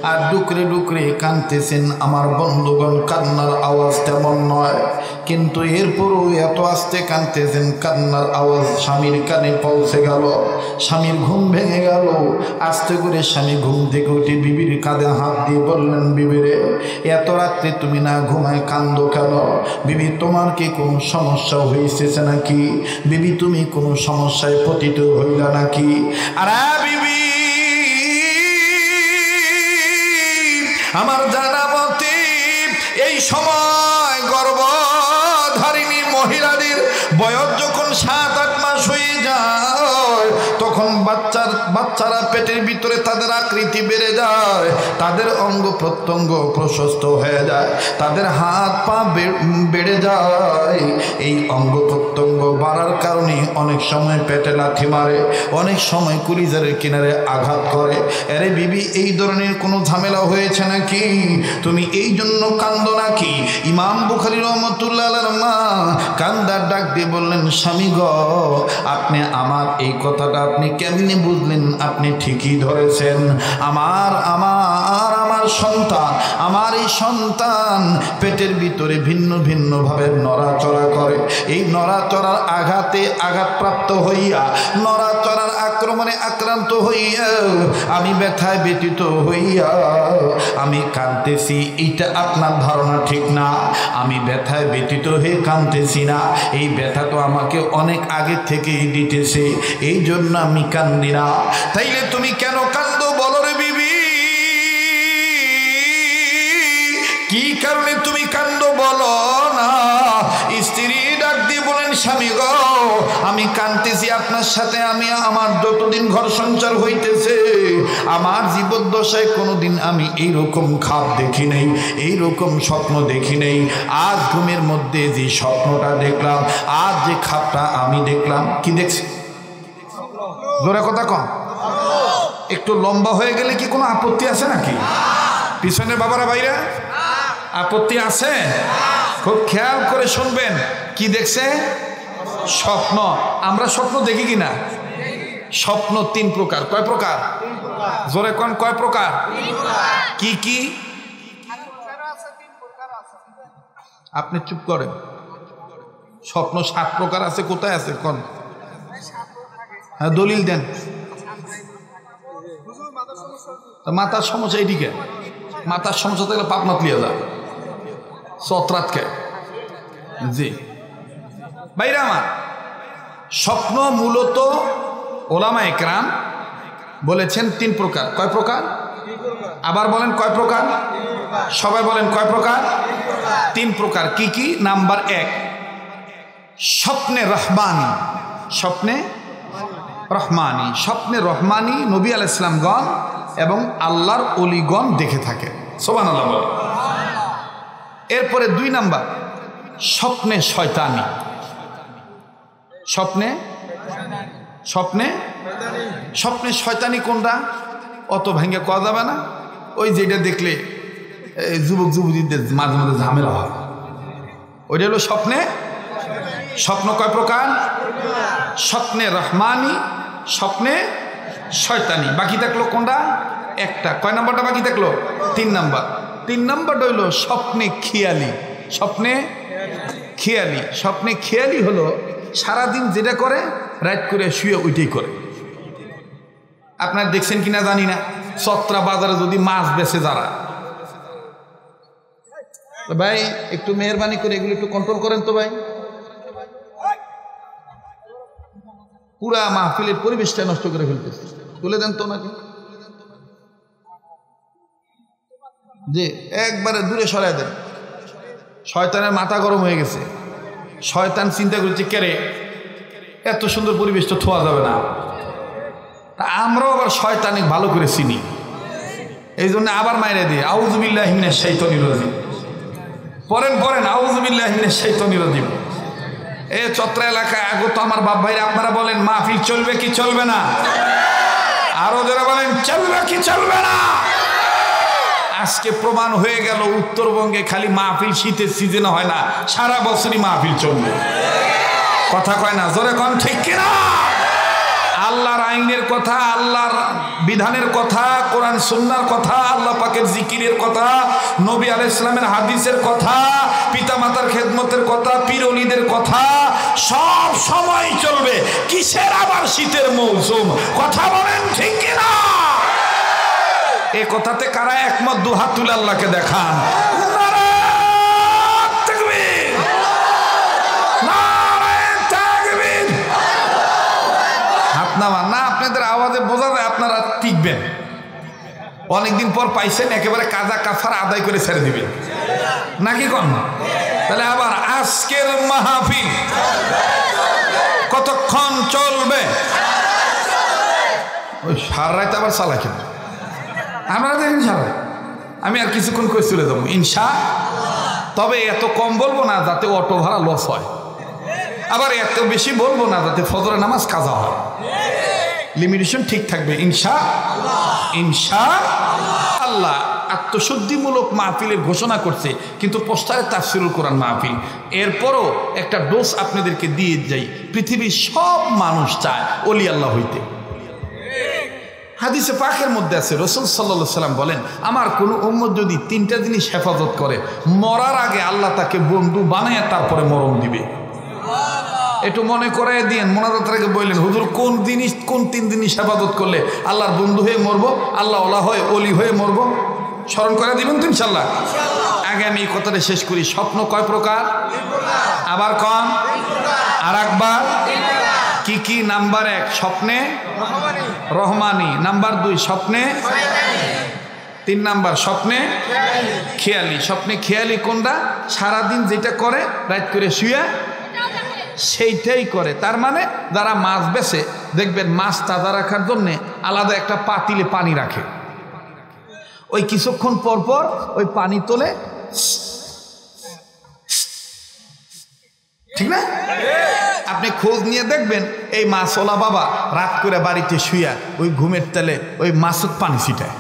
Speaker 1: আর ডুকরে ডুকরে কাঁদতেছেন। আমার বন্ধুগণ কান্নার আওয়াজ তেমন নয়, কিন্তু এরপরও এত আস্তে কাঁদতেছেন, কান্নার আওয়াজ স্বামীর কানে পৌঁছে গেল। স্বামীর ঘুম ভেঙে গেল। আস্তে করে স্বামী ঘুম থেকে উঠে বিবির কাঁধে হাত দিয়ে বললেন, বিবিরে এত রাত্রে তুমি না ঘুমায় কান্দো কেন? বিবি তোমার কি কোনো সমস্যা হয়েছে নাকি? বিবি তুমি কোনো সমস্যায় পতিত হইলা নাকি? আরে বিবি, আমার জানা মতে এই সময় গর্ভধারিণী মহিলাদের বয়স যখন 7-8 মাস হয়ে যায়, তখন বাচ্চার বাচ্চারা পেটের ভিতরে তাদের আকৃতি বেড়ে যায়, তাদের অঙ্গ প্রত্যঙ্গ প্রশস্ত হয়ে যায়, তাদের হাত পা বেড়ে যায়। এই অঙ্গ প্রত্যঙ্গ বাড়ার কারণে অনেক সময় পেটে লাথি মারে, অনেক সময় কলিজারের কিনারে আঘাত করে। আরে বিবি, এই ধরনের কোনো ঝামেলা হয়েছে নাকি? তুমি এই জন্য কান্দো নাকি? ইমাম বুখারী রহমাতুল্লাহ আলাইহির মা কান্দার ডাক দিয়ে বললেন, স্বামী গো, আপনি আমার এই কথাটা আপনি কেমনে বুঝলেন? আপনি ঠিকই ধরেছেন। আমার সন্তান, আমার এই সন্তান পেটের ভিতরে ভিন্ন ভিন্ন ভাবে নড়াচড়া করে। এই নড়াচড়ার আঘাতে আঘাতপ্রাপ্ত হইয়া, নড়াচড়ার আক্রমণে আক্রান্ত হইয়া আমি ব্যথায় ব্যতীত হইয়া আমি কাঁদতেছি। এইটা আপনার ধারণা ঠিক না। আমি ব্যথায় ব্যতীত হয়ে কাঁদতেছি না, এই ব্যথা তো আমাকে অনেক আগে থেকেই দিতেছে, এই জন্য আমি কান্দি না। তাইলে তুমি কেন কান্দো বলো রে বিবি? কি কারণে তুমি কান্দো বলো না? স্ত্রী ডাক দিয়ে বলেন, স্বামী গো, আমি কাঁদতেছি আপনার সাথে। আমি আমার যতদিন ঘর সংসার হইতেছে, আমার জীবদ্দশায় কোনোদিন আমি এইরকম খাপ দেখি নাই, এইরকম স্বপ্ন দেখি নাই। আজ ঘুমের মধ্যে যে স্বপ্নটা দেখলাম, আজ যে খাপটা আমি দেখলাম, কি দেখছি? জোরে কথা কম। একটু লম্বা হয়ে গেলে কি কোনো আপত্তি আছে নাকি? পিছনের বাবারা ভাইরা, আপত্তি আছে? খুব খেয়াল করে শুনবেন। কি দেখছে? স্বপ্ন। আমরা স্বপ্ন দেখি কিনা? স্বপ্ন তিন প্রকার। কয় প্রকার? জোরে কোন, কয় প্রকার? কি কি? আপনি চুপ করেন। স্বপ্ন 7 প্রকার আছে। কোথায় আছে কোন? হ্যাঁ, দলিল দেন। মাথার সমস্যা এইদিকে। মাথার সমস্যা থাকলে পাপনাত লিয়ে যা, চত্রাতকে। জি ভাইরা আমার, স্বপ্ন মূলত ওলামায়ে কেরাম বলেছেন 3 প্রকার। কয় প্রকার? আবার বলেন, কয় প্রকার? সবাই বলেন, কয় প্রকার? 3 প্রকার। কি কি? নাম্বার 1, স্বপ্নে রহমানি। স্বপ্নে রহমানি, স্বপ্নে রহমানি নবী আলাইহিস সালামগণ এবং আল্লাহর ওলিগণ দেখে থাকে। সুবহানাল্লাহ বলে। এরপরে 2 নাম্বার, স্বপ্নে শয়তানি। স্বপ্নে স্বপ্নে স্বপ্নে শয়তানি কোনটা? অত ভেঙে কওয়া যাবে না। ওই যেটা দেখলে যুবক যুবতীদের মাঝে মাঝে ঝামেলা হয়, ওইটা হলো স্বপ্নে। স্বপ্ন কয় প্রকার? স্বপ্নে রহমানি, স্বপ্নে শয়তানি। বাকি থাকলো কোনটা? একটা। কয় নাম্বারটা বাকি থাকলো? 3 নাম্বার। 3 নাম্বারটা হইলো স্বপ্নে খেয়ালি। স্বপ্নে খেয়ালি। স্বপ্নে খেয়ালি হলো সারাদিন যেটা করে রাত করে শুয়ে ওইটাই করে। আপনার দেখছেন কিনা জানি না, চত্রা বাজারে যদি মাছ বেচে যারা, ভাই একটু মেহরবানি করে এগুলো একটু কন্ট্রোল করেন তো ভাই। পুরা মাহফিলের পরিবেশটা নষ্ট করে ফেলতেছে। তুলে দেন তো নাকি, যে একবারে দূরে সরাই দেন। শয়তানের মাথা গরম হয়ে গেছে। শয়তান চিন্তা করছে, কে রে, এত সুন্দর পরিবেশ তো থোয়া যাবে না। তা আমরাও আবার শয়তানিক ভালো করে চিনি, এই জন্য আবার মাইরে দিই, আউযু বিল্লাহি মিনাশ শাইতানির রাজিম। পড়েন পড়েন, আউযু বিল্লাহি মিনাশ শাইতানির রাজিম। এই চত্রা এলাকায় আগত আমার বাপ ভাইরা, আপনারা বলেন মাহফিল চলবে কি চলবে না? আরো যারা বলেন চলবে কি চলবে না? আজকে প্রমাণ হয়ে গেল, উত্তরবঙ্গে খালি মাহফিল শীতের সিজনে হয় না, সারা বছরই মাহফিল চলবে। কথা কয় না, জোরে কোন ঠিক কিনা? আল্লাহর আইনের কথা, আল্লাহর বিধানের কথা, কোরআন সুন্নাহর কথা, আল্লাহ পাকের জিকিরের কথা, নবী আলাইহিস সালামের হাদিসের কথা, পিতামাতার খেদমতের কথা, পীর ওলিদের কথা, সব সময় চলবে। কিসের আবার শীতের মৌসুম? কথা বলেন ঠিক কিনা? এই কথাতে কারা একমত? 2 হাত তুলে আল্লাহকে দেখান। না, আপনাদের আওয়াজে বোঝা যায় আপনারা টিকবেন। অনেকদিন পর পাইছেন, একেবারে কাজা কাফার আদায় করে ছেড়ে দিবেন নাকি কোন? তাহলে আবার আজকের মাহফিল কতক্ষণ চলবে? ওই সারা রাত আবার চালা কেন? আপনারা দেখেন সারা আমি আর কিছুক্ষণ করে চলে যাবো ইনশা। তবে এত কম বলবো না যাতে অটো ভাড়া লস হয়, আবার এত বেশি বলবো না যাতে ফজরের নামাজ কাজা হয়। লিমিটেশন ঠিক থাকবে ইনশা ইনশা আল্লাহ। আত্মশুদ্ধিমূলক মাহফিলের ঘোষণা করছে, কিন্তু পোস্টারে তাফসিরুল কোরআন মাহফিল। এরপরও একটা ডোজ আপনাদেরকে দিয়ে যাই, পৃথিবীর সব মানুষ চায় ওলি আল্লাহ হইতে। হাদিসে পাকের মধ্যে আছে, রাসূল সাল্লাল্লাহু আলাইহি সাল্লাম বলেন, আমার কোনো উম্মত যদি তিনটা জিনিস হেফাজত করে, মরার আগে আল্লাহ তাকে বন্ধু বানায় তারপরে মরণ দিবে। একটু মনে করাই দিয়েন, মোনাজাতটাকে বললেন, হুজুর কোন তিন জিনিস হেফাজত করলে আল্লাহর বন্ধু হয়ে মরবো, আল্লাহ ওলা হয়ে অলি হয়ে মরবো? স্মরণ করে দিবেন তো ইনশাল্লাহ। আগে আমি এই কথাটা শেষ করি। স্বপ্ন কয় প্রকার? আবার কম, আর একবার কি কি? নাম্বার 1 স্বপ্নে রহমানি, নাম্বার 2 স্বপ্নে, 3 নাম্বার স্বপ্নে খেয়ালি। স্বপ্নে খেয়ালি কোনটা? সারাদিন যেটা করে রাত করে শুয়ে সেইটাই করে। তার মানে যারা মাছ বেচে দেখবেন মাছ তাজা রাখার জন্য আলাদা একটা পাতিলে পানি রাখে, ওই কিছুক্ষণ পর পর ওই পানি তোলে, ঠিক না? আপনি খোঁজ নিয়ে দেখবেন এই মাছওয়ালা বাবা রাত করে বাড়িতে শুয়া ওই ঘুমের তেলে ওই মাছের পানি ছিটায়।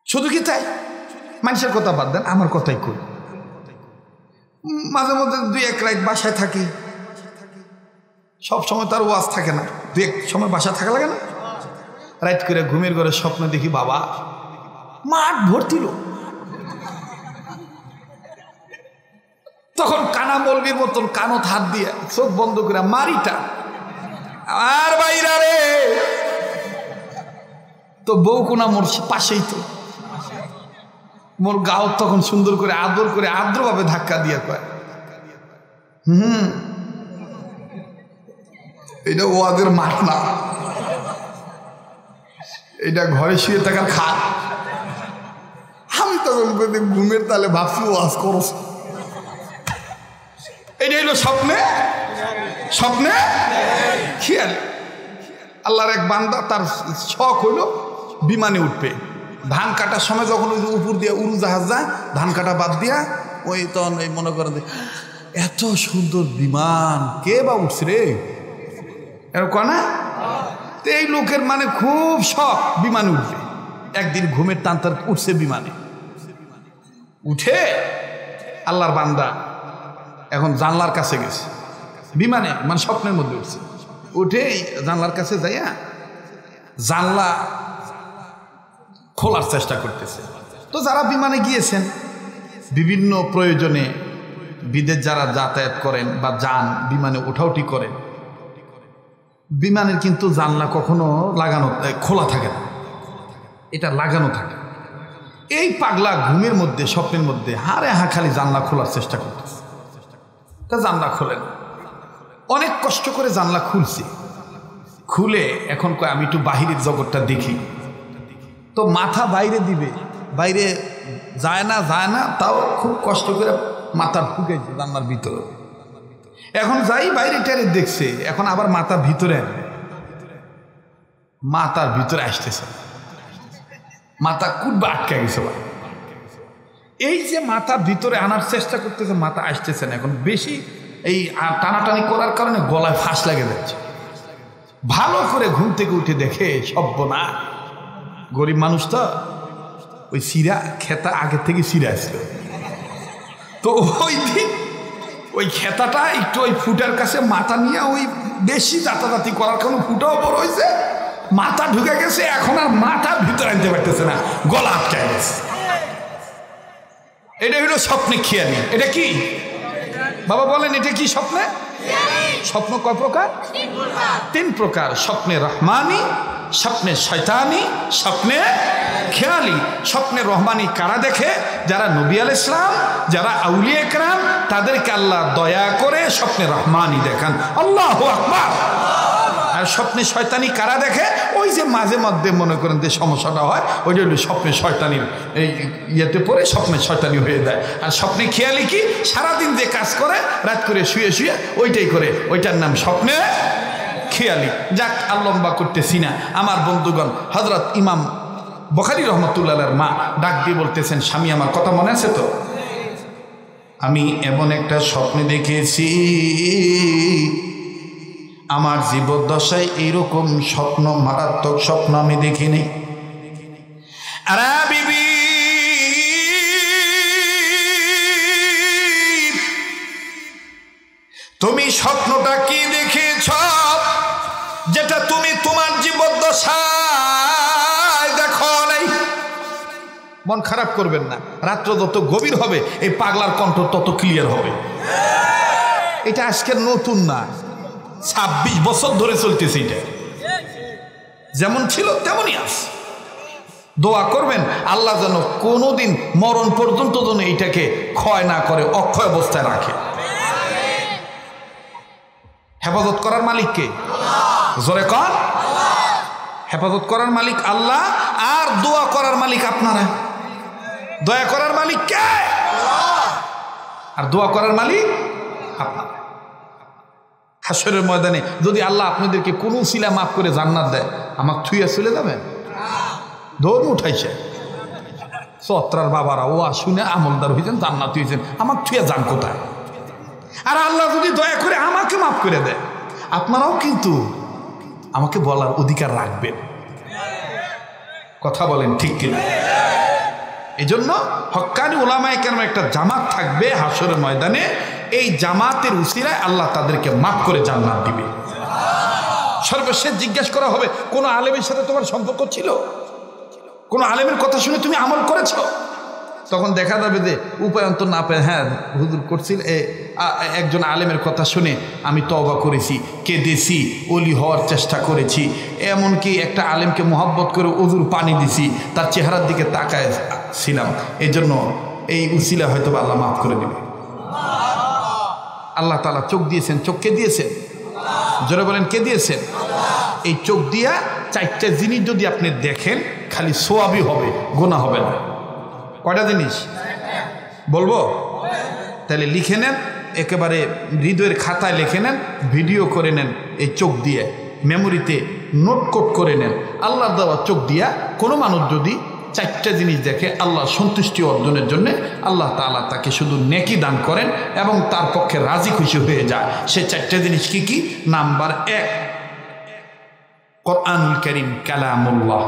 Speaker 1: শুধু কি তাই? মানুষের কথা বাদ দেন, আমার কথাই কই। মাঝে মধ্যে 2-1 রাত বাসায় থাকি, সব সময় তার ওয়াজ থাকে না, 2-1 সময় বাসায় থাকা লাগে না। রাত করে ঘুমের ঘরে স্বপ্ন দেখি বাবা মাঠ ভর্তি লোক, তখন কানা মলবির মতন কানত হাত দিয়ে চোখ বন্ধ করে মারিটা, আর বাইরা রে তো বউকুনা মোর পাশেই, তো মোর গাও তখন সুন্দর করে আদর করে আদ্রভাবে ধাক্কা দিয়ে কয়, এটা ওয়াদের মাঠ না, এটা ঘরে শুয়ে থাকার খাট। আমি তখন ঘুমের তালে ভাবছি ওয়াজ করস। এটা হইল স্বপ্নে খেয়াল। আল্লাহর এক বান্দা, তার শখ হইল বিমানে উঠবে। ধান কাটার সময় যখন ওই উপর দিয়ে উড়োজাহাজ যায়, ধান কাটা বাদ দিয়া ওই তখন এই মনে করেন এত সুন্দর বিমান কে বা উঠছে রে, এরকম না? এই লোকের মানে খুব শখ বিমানে উঠবে। একদিন ঘুমের টান তার উঠছে বিমানে, উঠে আল্লাহর বান্দা এখন জানলার কাছে গেছে, বিমানে মানে স্বপ্নের মধ্যে উঠছে, উঠে জানলার কাছে যাইয়া জানলা খোলার চেষ্টা করতেছে। তো যারা বিমানে গিয়েছেন বিভিন্ন প্রয়োজনে, বিদেশ যারা যাতায়াত করেন বা যান বিমানে উঠাউঠি করেন, বিমানের কিন্তু জানলা কখনো লাগানো খোলা থাকে না, এটা লাগানো থাকে। এই পাগলা ঘুমের মধ্যে স্বপ্নের মধ্যে হারে খালি জানলা খোলার চেষ্টা করতেছে, তা জানলা খোলে না। অনেক কষ্ট করে জানলা খুলছে, খুলে এখন কয় আমি একটু বাহিরের জগৎটা দেখি। তো মাথা বাইরে দিবে, বাইরে যায় না, তাও খুব কষ্ট করে মাথা ঢুকেছে জানলার ভিতরে। এখন যাই বাইরে টেরে দেখছে, এখন আবার মাথা ভিতরে আনবে, মাথার ভিতরে আসতেছে, মাথা কুটবা আটকে গেছে। এই যে মাথা ভিতরে আনার চেষ্টা করতেছে, মাথা আসতেছে না। এখন বেশি এই টানাটানি করার কারণে গলায় ফাঁস লেগে যাচ্ছে। ভালো করে ঘুম থেকে উঠে দেখে সব্যনা, গরিব মানুষ তো, ওই সিরা খেতা আগের থেকে সিরা আসছিল। তো ওই দিন ওই খেতাটা একটু ওই ফুটার কাছে মাথা নিয়ে ওই বেশি যাতাযাতি করার কারণে ফুটাও বড় হয়েছে, মাথা ঢুকে গেছে। এখন আর মাথা ভিতরে আনতে পারতেছে না, গলা আটকায় গেছে। এটা হলো স্বপ্নে খেয়ালি। এটা কি বাবা বলেন, এটা কি স্বপ্নে? স্বপ্ন কয় প্রকার? 3 প্রকার। স্বপ্নে রহমানি, স্বপ্নে শয়তানি, স্বপ্নে খেয়ালি। স্বপ্নে রহমানি কারা দেখে? যারা নবী আলাইহিস সালাম, যারা আউলিয়া একরাম, তাদেরকে আল্লাহ দয়া করে স্বপ্নে রহমানি দেখান। আল্লাহু আকবার। আর স্বপ্নে শয়তানি কারা দেখে? ওই যে মাঝে মধ্যে মনে করেন যে সমস্যাটা হয়, ওইটা হলো স্বপ্নে শয়তানির এই ইয়েতে পড়ে স্বপ্নে শয়তানি হয়ে যায়। আর স্বপ্নে খেয়ালি কি? সারাদিন যে কাজ করে রাত করে শুয়ে শুয়ে ওইটাই করে, ওইটার নাম স্বপ্নে খেয়ালি। যাক, আর লম্বা করতেছি না। আমার বন্ধুগণ, হযরত ইমাম বুখারী রহমতুল্লাহর মা ডাক দিয়ে বলতেছেন, স্বামী আমার কথা মনে আছে তো? আমি এমন একটা স্বপ্নে দেখেছি, আমার জীবদ্দশায় এইরকম স্বপ্ন, মারাত্মক স্বপ্ন আমি দেখিনি। আরে বিবি, তুমি স্বপ্নটা কি দেখেছ যেটা তুমি তোমার জীবদ্দশায় দেখো নাই? মন খারাপ করবেন না, রাত্র যত গভীর হবে এই পাগলার কণ্ঠ তত ক্লিয়ার হবে। এটা আজকের নতুন না, 26 বছর ধরে চলতেছে। এটা যেমন ছিল তেমনই আছে। দোয়া করবেন আল্লাহ যেন কোনোদিন মরণ পর্যন্ত যেন এইটাকে ক্ষয় না করে, অক্ষয় অবস্থায় রাখে। হেফাজত করার মালিক কে? জোরে কর। হেফাজত করার মালিক আল্লাহ, আর দোয়া করার মালিক আপনারা। দয়া করার মালিক কে? আর দোয়া করার মালিক আপনারা। হাসরের ময়দানে যদি আল্লাহ আপনাদেরকে কোনো উসিলা মাফ করে জান্নাত দেয়, আমাকে থুইয়া চলে যাবেন? দৌড় উঠাইছে সত্রার বাবারা, ও শুনে আমলদার হয়েছেন, জান্নাত হয়েছেন, আমাকে থুইয়া যান কোথায়? আর আল্লাহ যদি দয়া করে আমাকে মাফ করে দেয়, আপনারাও কিন্তু আমাকে বলার অধিকার রাখবেন। কথা বলেন ঠিক কিনা? এই জন্য হক্কানি উলামায়ে কেরামের একটা জামাত থাকবে হাসরের ময়দানে। এই জামাতের উসিলায় আল্লাহ তাদেরকে মাফ করে জান্নাত দিবে। সর্বশেষ জিজ্ঞেস করা হবে, কোন আলেমের সাথে তোমার সম্পর্ক ছিল? কোন আলেমের কথা শুনে তুমি আমল করেছো? তখন দেখা যাবে যে উপায়ন্তর না পেয়ে, হ্যাঁ হুজুর করছিল, একজন আলেমের কথা শুনে আমি তওবা করেছি, কেঁদেছি, ওলি হওয়ার চেষ্টা করেছি, এমনকি একটা আলেমকে মোহাব্বত করে ওজুর পানি দিছি, তার চেহারার দিকে তাকায় ছিলাম। এই জন্য এই উসিলা হয়তো আল্লাহ মাফ করে দেবে। আল্লাহ তাআলা চোখ দিয়েছেন, চোখ কে দিয়েছেন? জোরে বলেন, কে দিয়েছেন? এই চোখ দিয়া 4টা জিনিস যদি আপনি দেখেন, খালি সোয়াবই হবে, গুনাহ হবে না। কয়টা জিনিস বলবো? তাহলে লিখে নেন, একেবারে হৃদয়ের খাতায় লিখে নেন, ভিডিও করে নেন, এই চোখ দিয়ে মেমোরিতে নোট কোট করে নেন। আল্লাহ দেওয়া চোখ দিয়া কোনো মানুষ যদি 4টা জিনিস দেখে, আল্লাহ সন্তুষ্টি অর্জনের জন্য আল্লাহ তাআলা তাকে শুধু নেকি দান করেন এবং তার পক্ষে রাজি খুশি হয়ে যায়। সে 4টা জিনিস কি কি? নাম্বার 1, কোরআনুল কারীম কালামুল্লাহ।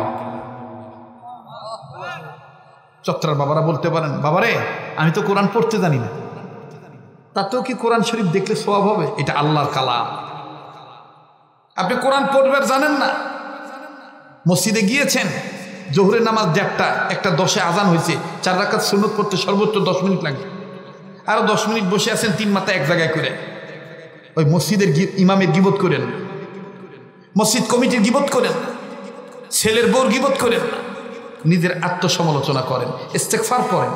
Speaker 1: চত্রার বাবারা বলতে পারেন, বাবারে আমি তো কোরআন পড়তে জানি না, তাতেও কি কোরআন শরীফ দেখলে সওয়াব হবে? এটা আল্লাহর কালাম। আপনি কোরআন পড়বার জানেন না, মসজিদে গিয়েছেন, জোহরের নামাজ 1টা, 1:10 আজান হয়েছে, 4 রাকাত সুন্নত পড়তে সর্বোচ্চ 10 মিনিট লাগে, আরো 10 মিনিট বসে আছেন 3 মাথা এক জায়গায় করে। ওই মসজিদের ইমামের গীবত করেন, মসজিদ কমিটির গীবত করেন, ছেলের বউর গীবত করেন না, নিজের আত্মসমালোচনা করেন, ইস্তেগফার পড়েন,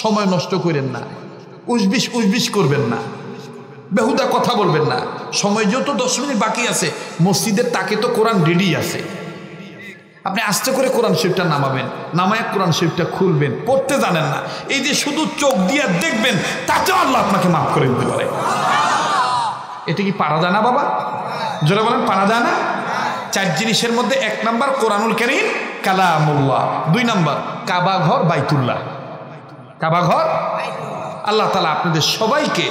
Speaker 1: সময় নষ্ট করেন না, উসবিস করবেন না, বেহুদা কথা বলবেন না। সময় যেহেতু 10 মিনিট বাকি আছে, মসজিদের তাকে তো কোরআন রেডি আছে, আপনি আস্তে করে কোরআন শরীফটা নামাবেন, নামায় কোরআন শরীফটা খুলবেন। পড়তে জানেন না, এই যে শুধু চোখ দিয়ে দেখবেন, তাতেও আল্লাহ আপনাকে মাফ করে দিতে পারে। এটা কি পারা যায় না বাবা? জোরে বলেন, পারা যায় না? 4 জিনিসের মধ্যে 1 নাম্বার কোরআনুল কারীম কালামুল্লাহ, 2 নাম্বার কাবা ঘর বাইতুল্লাহ। কাবা ঘর, আল্লাহ তাআলা আপনাদের সবাইকে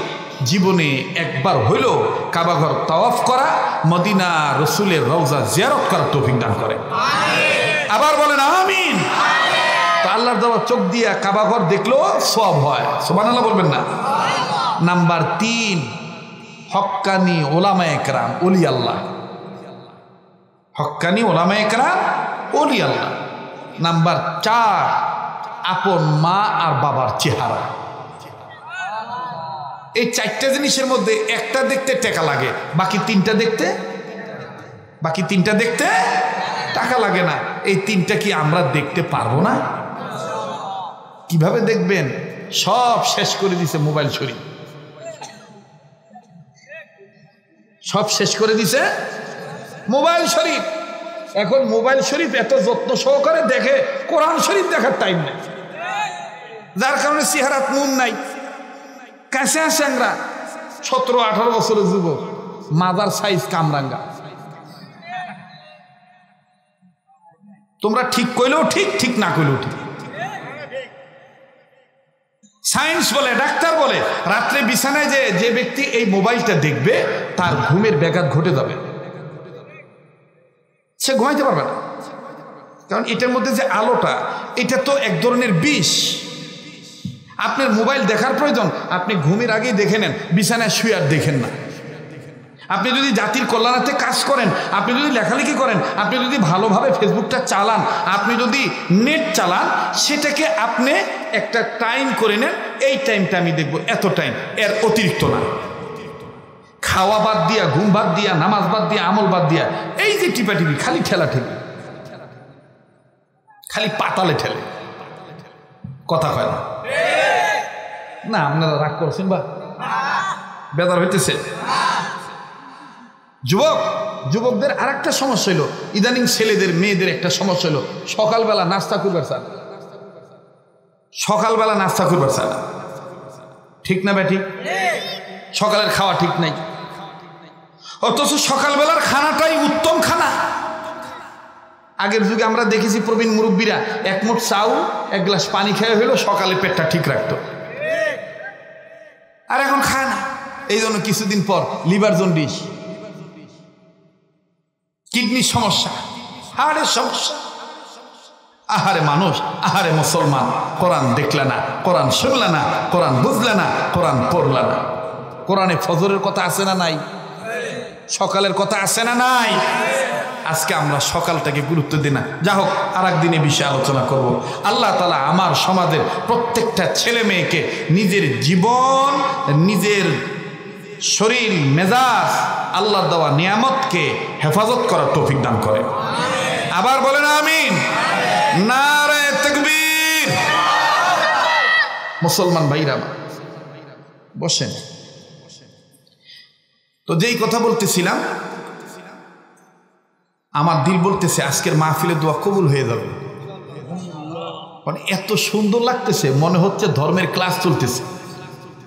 Speaker 1: জীবনে একবার হইলেও কাবা ঘর তাওয়াফ করা, মদিনা রসুলের রওজা জিয়ারত করার তৌফিক দান করে। আবার বলেন আমিন। তো আল্লাহর দেওয়া চোখ দিয়ে কাবা ঘর দেখলেও সওয়াব হয়, সুবহানাল্লাহ বলবেন না? নাম্বার 3, হক্কানি ওলামায়ে কেরাম, ওলি আল্লাহ। হক্কানি ওলামায়ে কেরাম, ওলি আল্লাহ। নাম্বার 4, আপন মা আর বাবার চেহারা। এই 4টা জিনিসের মধ্যে একটা দেখতে টাকা লাগে, বাকি 3টা দেখতে টাকা লাগে না। এই 3টা কি আমরা দেখতে পারবো না? কিভাবে দেখবেন? সব শেষ করে দিছে মোবাইল শরীফ, সব শেষ করে দিছে মোবাইল শরীফ। এখন মোবাইল শরীফ এত যত্ন সহকারে দেখে, কোরআন শরীফ দেখার টাইম নেই, যার কারণে চেহারাত নুন নাই। কাছে আসেনরা 17-18 বছরের যুবক, মাদার সাইজ কামরাঙ্গা, তোমরা ঠিক কইলেও ঠিক, ঠিক না কইলেও ঠিক। সায়েন্স বলে, ডাক্তার বলে, রাত্রে বিছানায় যে ব্যক্তি এই মোবাইলটা দেখবে তার ঘুমের ব্যাঘাত ঘটে যাবে, সে ঘুমাইতে পারবে না। কারণ এটার মধ্যে যে আলোটা, এটা তো এক ধরনের বিষ। আপনার মোবাইল দেখার প্রয়োজন, আপনি ঘুমের আগেই দেখে নেন, বিছানায় শুয়ে আর দেখেন না। আপনি যদি জাতির কল্যাণার্থে কাজ করেন, আপনি যদি লেখালেখি করেন, আপনি যদি ভালোভাবে ফেসবুকটা চালান, আপনি যদি নেট চালান, সেটাকে আপনি একটা টাইম করে নেন, এই টাইমটা আমি দেখব, এত টাইম, এর অতিরিক্ত না। খাওয়া বাদ দিয়া, ঘুম বাদ দিয়া, নামাজ বাদ দিয়া, আমল বাদ দিয়া, এই যে টিপাটিপি, খালি ঠেলা ঠেলি, খালি পাতালে ঠেলে, কথা কয় না। না আপনারা রাগ করছেন বা বেদার হইতেছে। যুবকদের আর একটা সমস্যা হইল, ইদানিং ছেলেদের মেয়েদের একটা সমস্যা হইল, সকালবেলা নাস্তা করবার চান, সকালবেলা নাস্তা করবার চান, ঠিক না ব্যাটি? সকালের খাওয়া ঠিক নাই, অথচ সকালবেলার খানাটাই উত্তম খানা। আগের যুগে আমরা দেখেছি প্রবীণ মুরব্বীরা এক মুঠ চাউল, এক গ্লাস পানি খেয়ে হইলো সকালে পেটটা ঠিক রাখতো, আর এখন খায় না। এই জন্য কিছুদিন পর লিভার জন্ডিস, কিডনির সমস্যা, হাড়ের সমস্যা। আহারে মানুষ, আহারে মুসলমান, কোরআন দেখলে না, কোরআন শুনলে না, কোরআন বুঝলে না, কোরআন পড়লে না। কোরআনে ফজরের কথা আছে না নাই? সকালের কথা আছে না নাই? আজকে আমরা সকালটাকে গুরুত্ব দিই না। যা হোক, আর একদিনে বিষয়ে আলোচনা করব। আল্লাহ তাআলা আমার সমাজের প্রত্যেকটা ছেলে মেয়েকে নিজের জীবন, নিজের শরীর, মেজাজ, আল্লাহ দেওয়া নিয়ামতকে হেফাজত করার তৌফিক দান করে। আবার বলেন আমিন। নারে তাকবীর। মুসলমান ভাইরা বসেন। তো যেই কথা বলতেছিলাম, আমার দিল বলতেছে আজকের মাহফিলের দোয়া কবুল হয়ে যাবে। মানে এত সুন্দর লাগতেছে, মনে হচ্ছে ধর্মের ক্লাস চলতেছে।